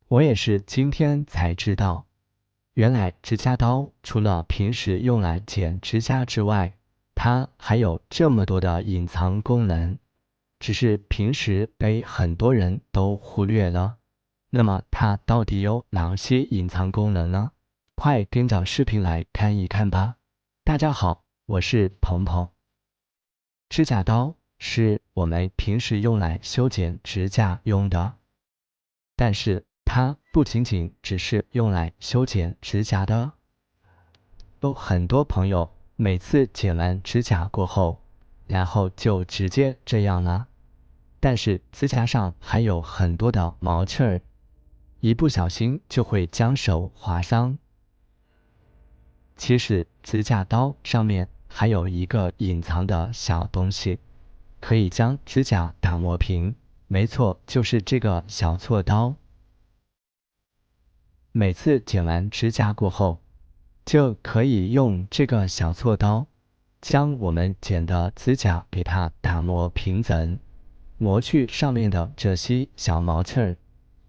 我也是今天才知道，原来指甲刀除了平时用来剪指甲之外，它还有这么多的隐藏功能，只是平时被很多人都忽略了。那么它到底有哪些隐藏功能呢？快跟着视频来看一看吧。大家好，我是鹏鹏。指甲刀是我们平时用来修剪指甲用的，但是它不仅仅只是用来修剪指甲的。有很多朋友每次剪完指甲过后，然后就直接这样了，但是指甲上还有很多的毛刺儿，一不小心就会将手划伤。其实指甲刀上面还有一个隐藏的小东西，可以将指甲打磨平，没错，就是这个小锉刀。每次剪完指甲过后，就可以用这个小锉刀将我们剪的指甲给它打磨平整，磨去上面的这些小毛刺儿，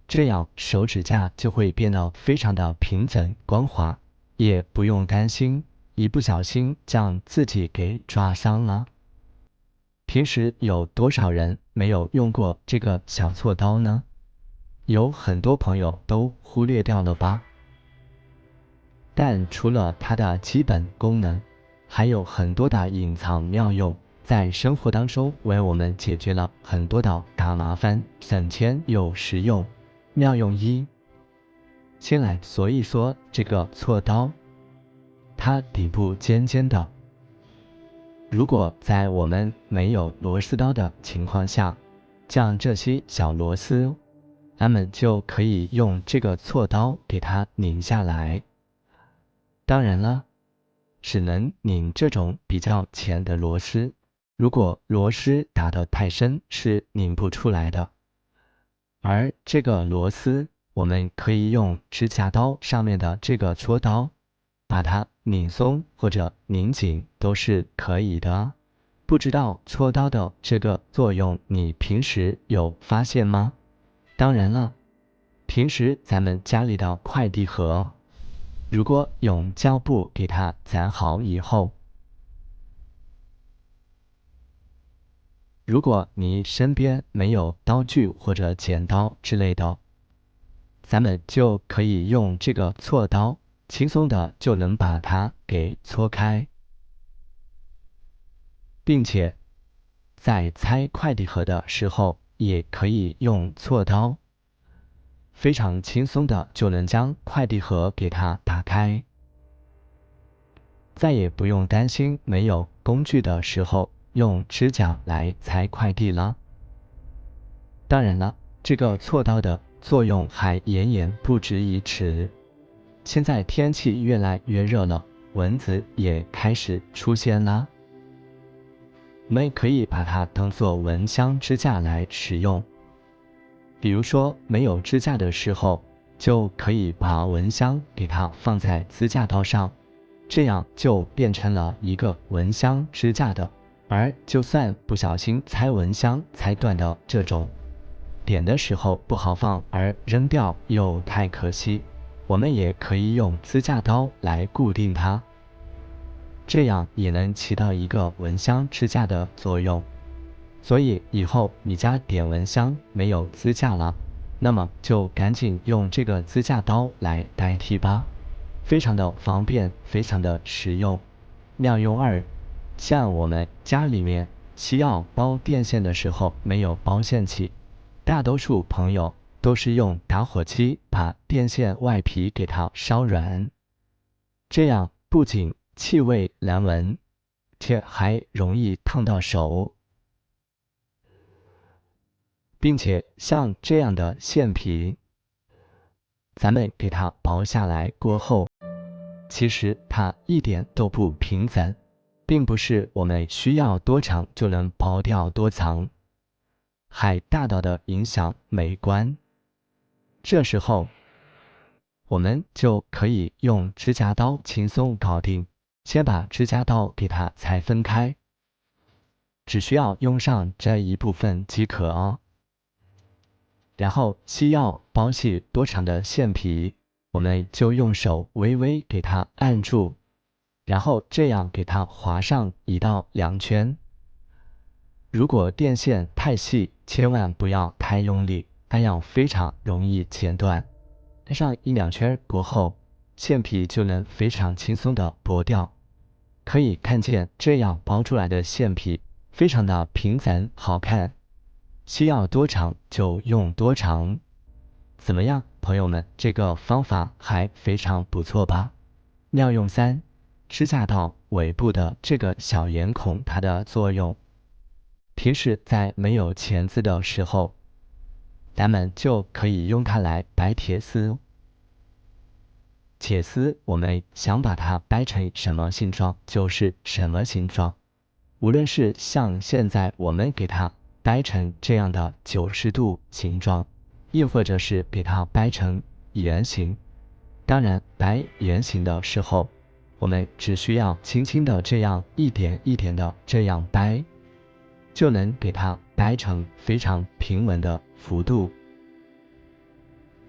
这样手指甲就会变得非常的平整光滑，也不用担心一不小心将自己给抓伤了。平时有多少人没有用过这个小锉刀呢？有很多朋友都忽略掉了吧？但除了它的基本功能，还有很多的隐藏妙用，在生活当中为我们解决了很多的大麻烦，省钱又实用。妙用一，先来说一说这个锉刀，它底部尖尖的，如果在我们没有螺丝刀的情况下，将这些小螺丝，咱们就可以用这个锉刀给它拧下来。当然了，只能拧这种比较浅的螺丝，如果螺丝打得太深是拧不出来的。而这个螺丝，我们可以用指甲刀上面的这个锉刀，把它拧松或者拧紧都是可以的。不知道锉刀的这个作用，你平时有发现吗？当然了，平时咱们家里的快递盒，如果用胶布给它粘好以后，如果你身边没有刀具或者剪刀之类的，咱们就可以用这个锉刀，轻松的就能把它给搓开，并且在拆快递盒的时候，也可以用锉刀，非常轻松的就能将快递盒给它打开。再也不用担心没有工具的时候用指甲来裁快递了。当然了，这个锉刀的作用还远远不止于此。现在天气越来越热了，蚊子也开始出现啦。我们可以把它当做蚊香支架来使用。比如说没有支架的时候，就可以把蚊香给它放在指甲刀上，这样就变成了一个蚊香支架的。而就算不小心拆蚊香拆断的这种，点的时候不好放而扔掉又太可惜，我们也可以用指甲刀来固定它，这样也能起到一个蚊香支架的作用。所以以后你家点蚊香没有支架了，那么就赶紧用这个指甲刀来代替吧，非常的方便，非常的实用。妙用二，像我们家里面需要包电线的时候没有包线器，大多数朋友都是用打火机把电线外皮给它烧软，这样不仅气味难闻，且还容易烫到手。并且像这样的线皮，咱们给它薄下来过后，其实它一点都不平整，并不是我们需要多长就能薄掉多长，还大大的影响美观。这时候，我们就可以用指甲刀轻松搞定。先把指甲刀给它裁分开，只需要用上这一部分即可哦。然后需要剥去多长的线皮，我们就用手微微给它按住，然后这样给它划上1到2圈。如果电线太细，千万不要太用力，那样非常容易剪断。按上1、2圈过后，线皮就能非常轻松的剥掉。可以看见这样剥出来的线皮非常的平整好看，需要多长就用多长。怎么样，朋友们，这个方法还非常不错吧？妙用3，指甲刀尾部的这个小圆孔，它的作用。平时在没有钳子的时候，咱们就可以用它来掰铁丝。铁丝我们想把它掰成什么形状就是什么形状，无论是像现在我们给它掰成这样的90度形状，亦或者是给它掰成圆形。当然掰圆形的时候，我们只需要轻轻的这样一点一点的这样掰，就能给它掰成非常平稳的幅度。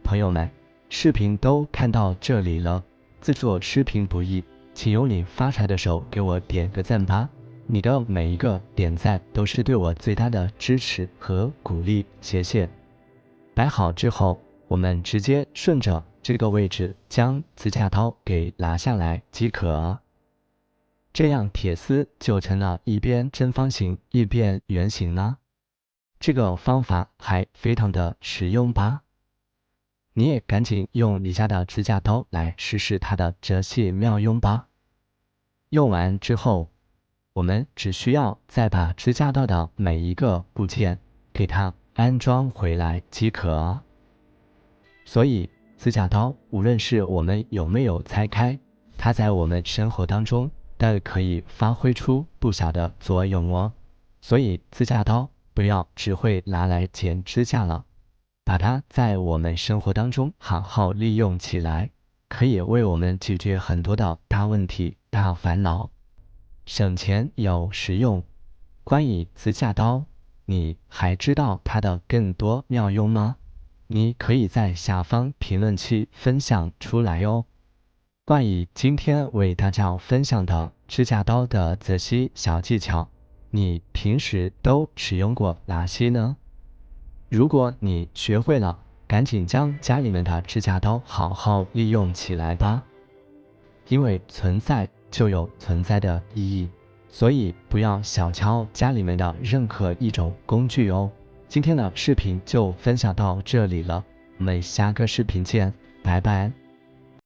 朋友们，视频都看到这里了，制作视频不易，请用你发财的手给我点个赞吧，你的每一个点赞都是对我最大的支持和鼓励，谢谢。摆好之后，我们直接顺着这个位置将指甲刀给拿下来即可。这样铁丝就成了一边正方形一边圆形啦。这个方法还非常的实用吧？你也赶紧用你家的指甲刀来试试它的这些妙用吧。用完之后，我们只需要再把指甲刀的每一个部件给它安装回来即可。所以指甲刀无论是我们有没有拆开，它在我们生活当中都可以发挥出不小的作用哦。所以指甲刀不要只会拿来剪指甲了，把它在我们生活当中好好利用起来，可以为我们解决很多的大问题、大烦恼，省钱又实用。关于指甲刀，你还知道它的更多妙用吗？你可以在下方评论区分享出来哦。关于今天为大家分享的指甲刀的这些小技巧，你平时都使用过哪些呢？如果你学会了，赶紧将家里面的指甲刀好好利用起来吧。因为存在就有存在的意义，所以不要小瞧家里面的任何一种工具哦。今天的视频就分享到这里了，我们下个视频见，拜拜。